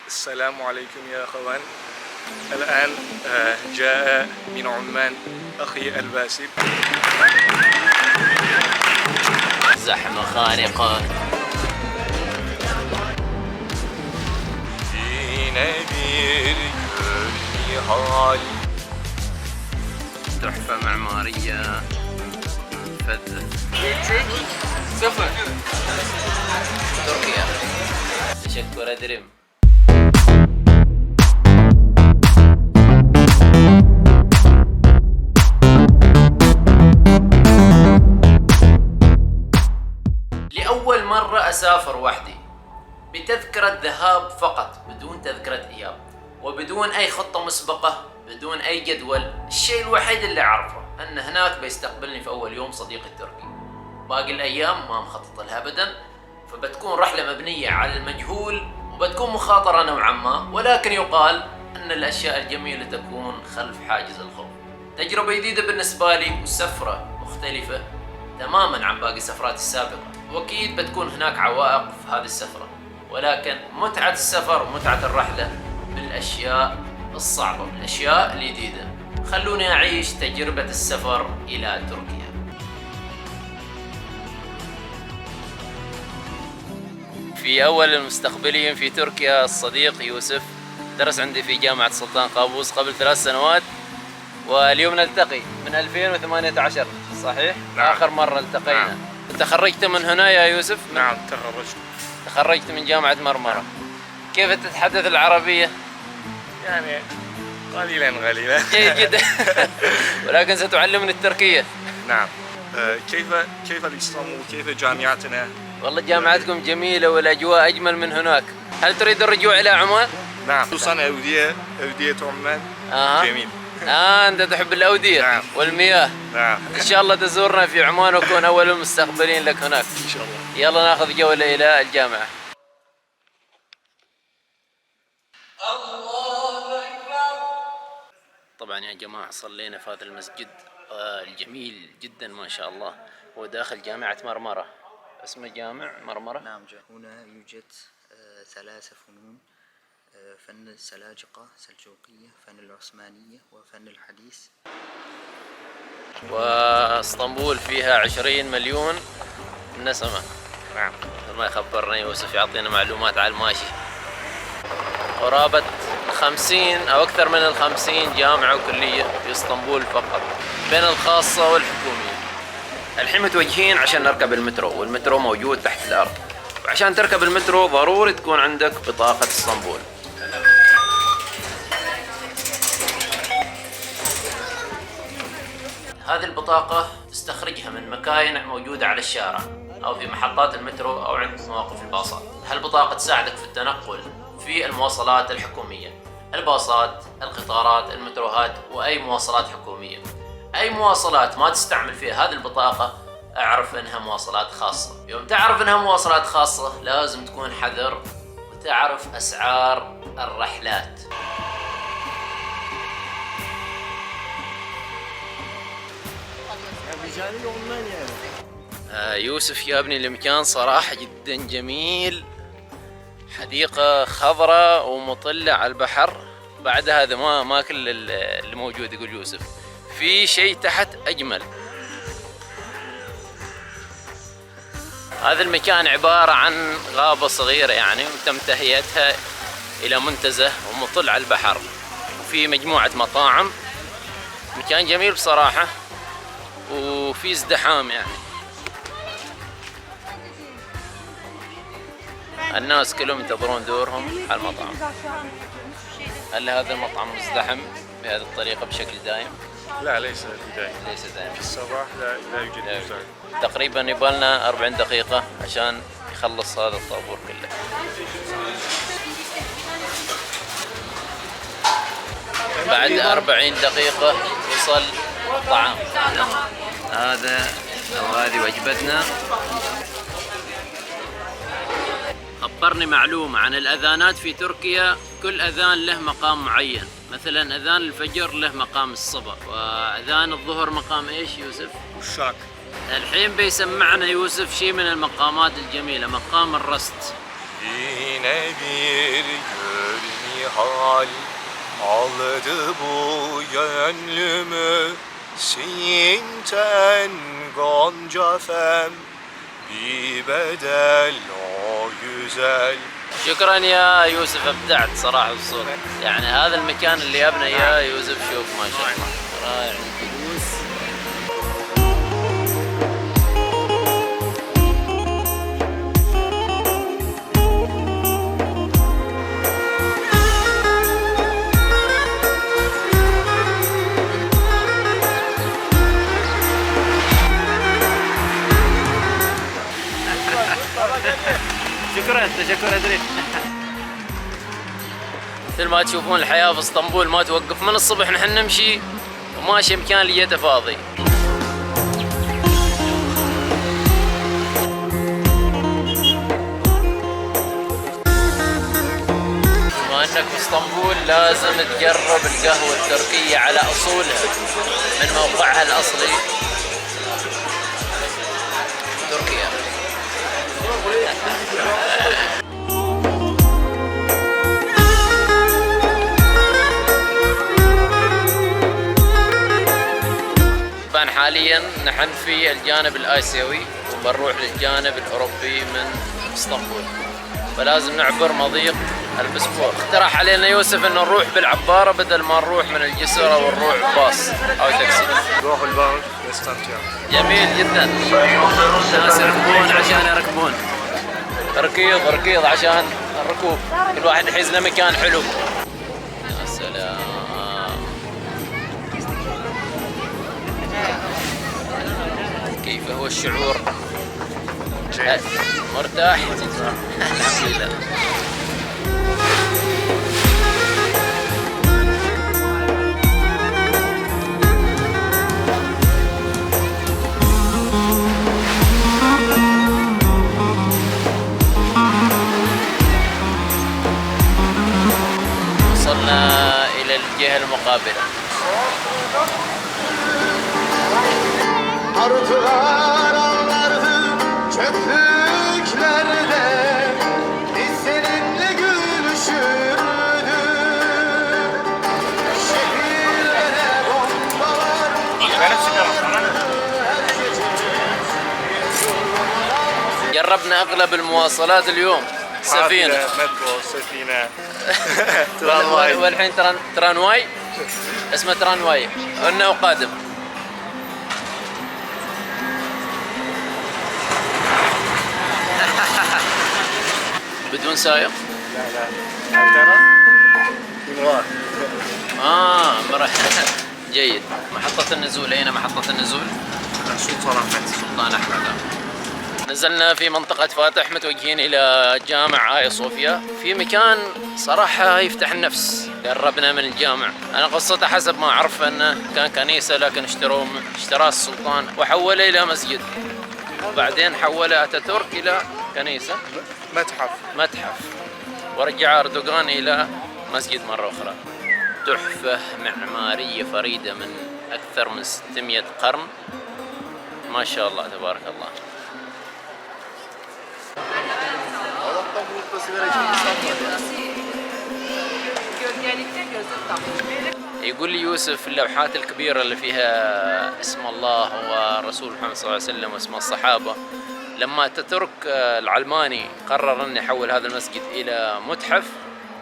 السلام عليكم يا أخوان. الآن جاء من عمان أخي الباسل. زحمة خانقة في نادي النهال. تحفة معمارية فذة. 3-0 تركيا. تشكر أدريم. لأول مرة أسافر وحدي بتذكرة ذهاب فقط بدون تذكرة إياب، وبدون أي خطة مسبقة، بدون أي جدول. الشيء الوحيد اللي أعرفه أن هناك بيستقبلني في أول يوم صديقي التركي، باقي الأيام ما مخطط لها أبدا، فبتكون رحلة مبنية على المجهول وبتكون مخاطرة نوعا ما، ولكن يقال أن الأشياء الجميلة تكون خلف حاجز الخوف. تجربة جديدة بالنسبة لي وسفرة مختلفة تماما عن باقي السفرات السابقة، وأكيد بتكون هناك عوائق في هذه السفرة، ولكن متعة السفر ومتعة الرحلة بالأشياء الصعبة، بالأشياء الجديدة. خلوني أعيش تجربة السفر إلى تركيا. في أول المستقبلين في تركيا الصديق يوسف، درس عندي في جامعة سلطان قابوس قبل 3 سنوات، واليوم نلتقي من 2018 صحيح؟ نعم. آخر مرة التقينا. نعم. تخرجت من هنا يا يوسف؟ نعم تخرجت من جامعة مرمرة. كيف تتحدث العربية؟ يعني قليلا. جيد جدا. ولكن ستعلمني التركية. نعم. كيف الإسلام وكيف جامعتنا؟ والله جامعتكم جميلة والأجواء أجمل من هناك. هل تريد الرجوع إلى عمان؟ نعم، خصوصا أودية عمان. جميل. أنت تحب الأودية. نعم. والمياه. نعم. إن شاء الله تزورنا في عمان وكون أول المستقبلين لك هناك إن شاء الله. يلا ناخذ جولة إلى الجامعة. طبعا يا جماعة صلينا في هذا المسجد الجميل جدا ما شاء الله، هو داخل جامعة مرمرة، اسمه جامع مرمرة. نعم، هنا يوجد 3 فنون: فن السلاجقة، سلجوقية، فن العثمانية، وفن الحديث. واسطنبول فيها 20 مليون نسمة. نعم. ما يخبرنا يوسف، يعطينا معلومات على الماشي. قرابة 50 أو أكثر من 50 جامعة وكلية في اسطنبول فقط، بين الخاصة والحكومية. الحين متوجهين عشان نركب المترو، والمترو موجود تحت الأرض، وعشان تركب المترو ضروري تكون عندك بطاقة اسطنبول. هذه البطاقة تستخرجها من مكاين موجودة على الشارع أو في محطات المترو أو عند مواقف الباصات. هالبطاقة تساعدك في التنقل في المواصلات الحكومية، الباصات، القطارات، المتروهات، وأي مواصلات حكومية. أي مواصلات ما تستعمل فيها هذه البطاقة أعرف إنها مواصلات خاصة. يوم تعرف إنها مواصلات خاصة لازم تكون حذر وتعرف أسعار الرحلات. يوسف جابني المكان صراحة جدا جميل، حديقة خضراء ومطلة على البحر. بعد هذا ما كل اللي موجود، يقول يوسف في شيء تحت أجمل. هذا المكان عبارة عن غابة صغيرة يعني، وتم تهيئتها إلى منتزه ومطل على البحر، وفي مجموعة مطاعم. مكان جميل بصراحة، وفي ازدحام يعني، الناس كلهم ينتظرون دورهم على المطعم. هل هذا المطعم مزدحم بهذه الطريقة بشكل دائم؟ لا، ليس دائما. ليس دائما. في الصباح لا يوجد مزاح. تقريبا يبالنا 40 دقيقة عشان يخلص هذا الطابور كله. بعد 40 دقيقة وصل الطعام. هذا أو هذه وجبتنا. خبرني معلومة عن الأذانات في تركيا، كل أذان له مقام معين. مثلا أذان الفجر له مقام الصبا، وأذان الظهر مقام إيش يوسف؟ والشاك. الحين بيسمعنا يوسف شيء من المقامات الجميلة، مقام الرست. Yine bir nihal aldı bu gönlümü Sinten gonca fem bir bedel o güzel. شكرا يا يوسف، ابدعت صراحه بالصوت. يعني هذا المكان اللي ابنى اياه يوسف، شوف ما شاء الله رائع الفلوس. شكرا ادري. مثل ما تشوفون الحياه في اسطنبول ما توقف، من الصبح نحن نمشي وماشي مكان لقيته فاضي. بما انك في اسطنبول لازم تجرب القهوه التركيه على اصولها من موقعها الاصلي تركيا. طبعا حاليا نحن في الجانب الآسيوي وبنروح للجانب الأوروبي من اسطنبول، فلازم نعبر مضيق البسفور. اقترح علينا يوسف انه نروح بالعبارة بدل ما نروح من الجسر او نروح باص او تاكسي. روح البنك نستمتع. جميل جدا. الناس يركبون عشان يركبون، ركيض عشان الركوب، كل واحد يحيز له مكان حلو. يا سلام، كيف هو الشعور؟ مرتاح؟ الحمد لله. وصلنا إلى الجهة المقابلة. Arzular anlardı çöplüklerde, biz seninle gülüşürdük. Şehirlere bombalar جربنا أغلب المواصلات اليوم، سفينة مترو، سفينة ترانواي. والحين ترانواي، اسمه ترانواي، إنه قادم. بدون سائق؟ لا هل ترى؟ امرأة. امرأة. جيد. محطة النزول، أين محطة النزول؟ سلطان أحمد. نزلنا في منطقة فاتح متوجهين إلى جامع آيا صوفيا، في مكان صراحة يفتح النفس. قربنا من الجامع، أنا قصته حسب ما أعرف أنه كان كنيسة لكن اشتراه السلطان وحوله إلى مسجد، وبعدين حوله أتاتورك إلى كنيسة متحف، ورجع أردوغان إلى مسجد مرة أخرى. تحفة معمارية فريدة من أكثر من 600 قرن، ما شاء الله تبارك الله. يقول لي يوسف اللوحات الكبيرة اللي فيها اسم الله ورسول محمد صلى الله عليه وسلم واسم الصحابة، لما أتاتورك العلماني قرر أن يحول هذا المسجد إلى متحف،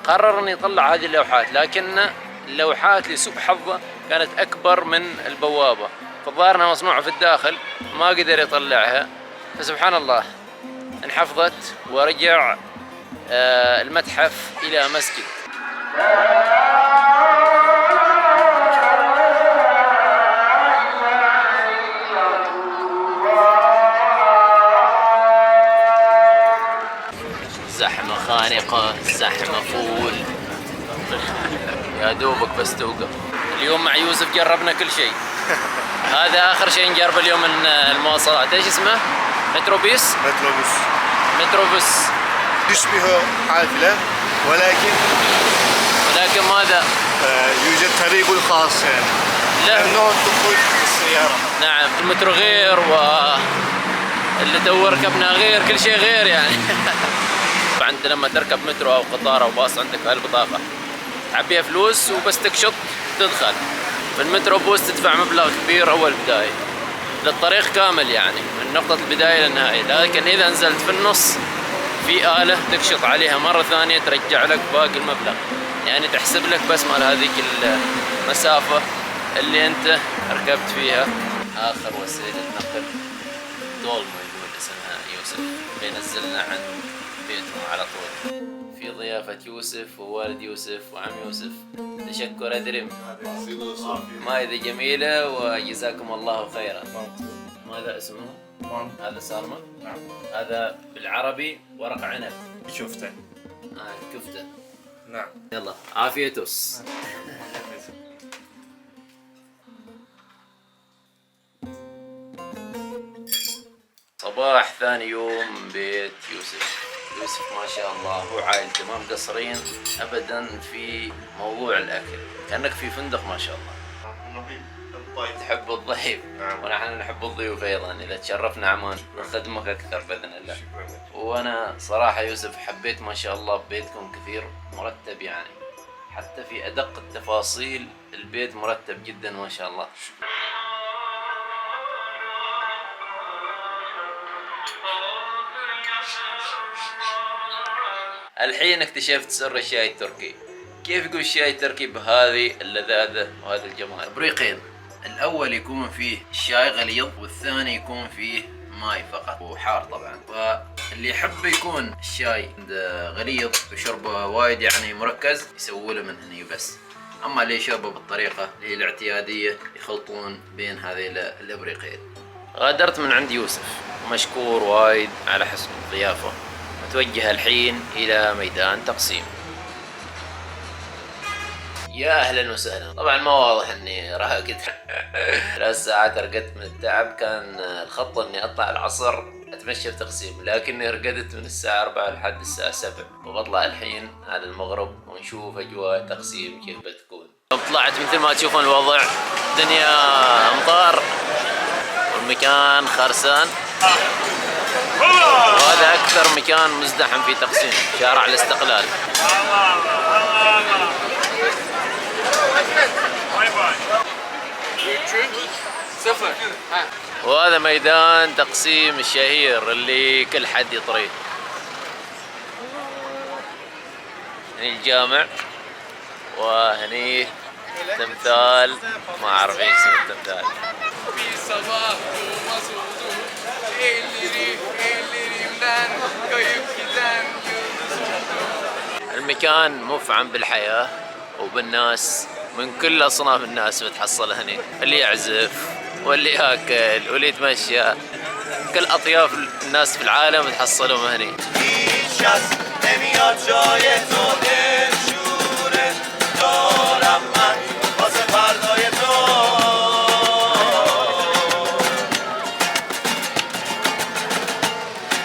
قرر أن يطلع هذه اللوحات، لكن اللوحات لسوء حظه كانت أكبر من البوابة، فالظاهر أنها مصنوعة في الداخل ما قدر يطلعها، فسبحان الله انحفظت ورجع المتحف إلى مسجد. زحمة خانقة، زحمة فول. يا دوبك بس توقف. اليوم مع يوسف جربنا كل شيء. هذا آخر شيء نجربه اليوم من المواصلات، ايش اسمه؟ متروبيس؟ متروبيس. تشبه حافلة ولكن ماذا؟ يوجد طريق خاص يعني ممنوع الدخول بالسيارة. نعم، المترو غير واللي تو ركبنا غير، كل شيء غير يعني. فأنت لما تركب مترو أو قطار أو باص عندك هالبطاقة، تعبيها فلوس وبس تكشط تدخل. من متروبوس تدفع مبلغ كبير أول بداية للطريق كامل، يعني من نقطة البداية للنهاية. لكن إذا نزلت في النص في آلة تكشط عليها مرة ثانية ترجع لك باقي المبلغ، يعني تحسب لك بس مال هذيك المسافة اللي أنت ركبت فيها. آخر وسيلة نقل دولمة يقول اسمها يوسف، بينزلنا عن بيتهم على طول في ضيافة يوسف ووالد يوسف وعم يوسف. تشكر أدرم، مائدة جميلة وجزاكم الله خيرا. ماذا اسمه؟ هذا سالمون؟ نعم. هذا بالعربي ورق عنب. شفته. كفتة. نعم. يلا عافيتوس. صباح ثاني يوم من بيت يوسف. يوسف ما شاء الله هو عائلته ما مقصرين ابدا في موضوع الاكل، كانك في فندق ما شاء الله. تحب الضيف. نعم. ونحن نحب الضيوف ايضا، اذا تشرفنا عمان نخدمك اكثر باذن الله. وانا صراحه يوسف حبيت ما شاء الله بيتكم كثير مرتب، يعني حتى في ادق التفاصيل البيت مرتب جدا ما شاء الله. الحين اكتشفت سر الشاي التركي. كيف يكون الشاي التركي بهذه اللذاذة وهذا الجمال؟ بريقين، الأول يكون فيه الشاي غليظ والثاني يكون فيه ماي فقط وحار طبعا. فاللي يحب يكون الشاي غليظ وشربه وايد يعني مركز يسووا له من هني بس. أما اللي يشربه بالطريقة اللي هي الاعتيادية يخلطون بين هذه الإبريقين. غادرت من عند يوسف ومشكور وايد على حسن الضيافة. متوجه الحين إلى ميدان تقسيم. يا أهلا وسهلا. طبعا ما واضح إني راقد 3 ساعات رقدت من التعب. كان الخطة إني أطلع العصر أتمشى في تقسيم، لكني رقدت من الساعة 4 لحد الساعة 7، وبطلع الحين على المغرب ونشوف أجواء تقسيم كيف بتكون. طلعت مثل ما تشوفون الوضع، دنيا أمطار والمكان خرسان، وهذا أكثر مكان مزدحم في تقسيم، شارع الاستقلال. وهذا ميدان تقسيم الشهير اللي كل حد يطريه. هني الجامع وهني تمثال، ما أعرف ايش اسم التمثال. المكان مفعم بالحياة وبالناس، من كل أصناف الناس بتحصل هني، اللي يعزف واللي ياكل واللي يتمشى، كل أطياف الناس في العالم تحصلهم هني.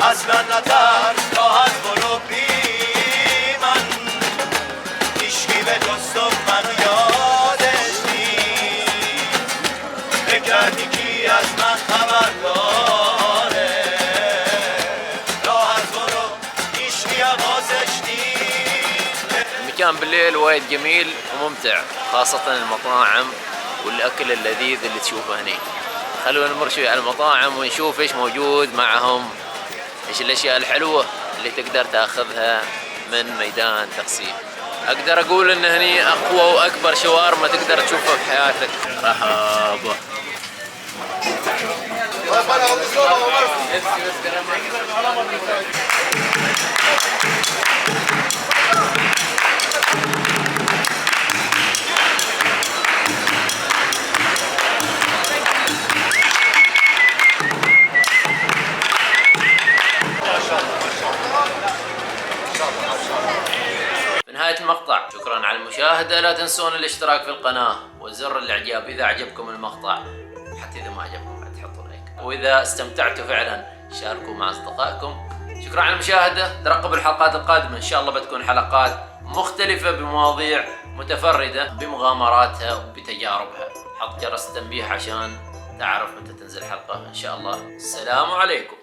اصلا نترس راحت برو بی من هیچکی به جستم منو یادش نیست بکردی کی از من خبر داره راحت برو هیچکی حواسش نیست. المكان بالليل وايد جميل وممتع، خاصة المطاعم والأكل اللذيذ اللي تشوفه هني. خلونا نمر شوي على المطاعم ونشوف ايش موجود معهم، ايش الاشياء الحلوة اللي تقدر تاخذها من ميدان تقسيم. اقدر اقول ان هني اقوى واكبر شاورما تقدر تشوفها في حياتك. رهابة. في نهاية المقطع شكرا على المشاهدة، لا تنسون الاشتراك في القناة وزر الاعجاب إذا عجبكم المقطع، حتى إذا ما عجبكم بعد تحطوا لايك، وإذا استمتعتوا فعلا شاركوا مع أصدقائكم. شكرا على المشاهدة، ترقبوا الحلقات القادمة إن شاء الله بتكون حلقات مختلفة بمواضيع متفردة بمغامراتها وبتجاربها. حط جرس التنبيه عشان تعرف متى تنزل حلقة إن شاء الله. السلام عليكم.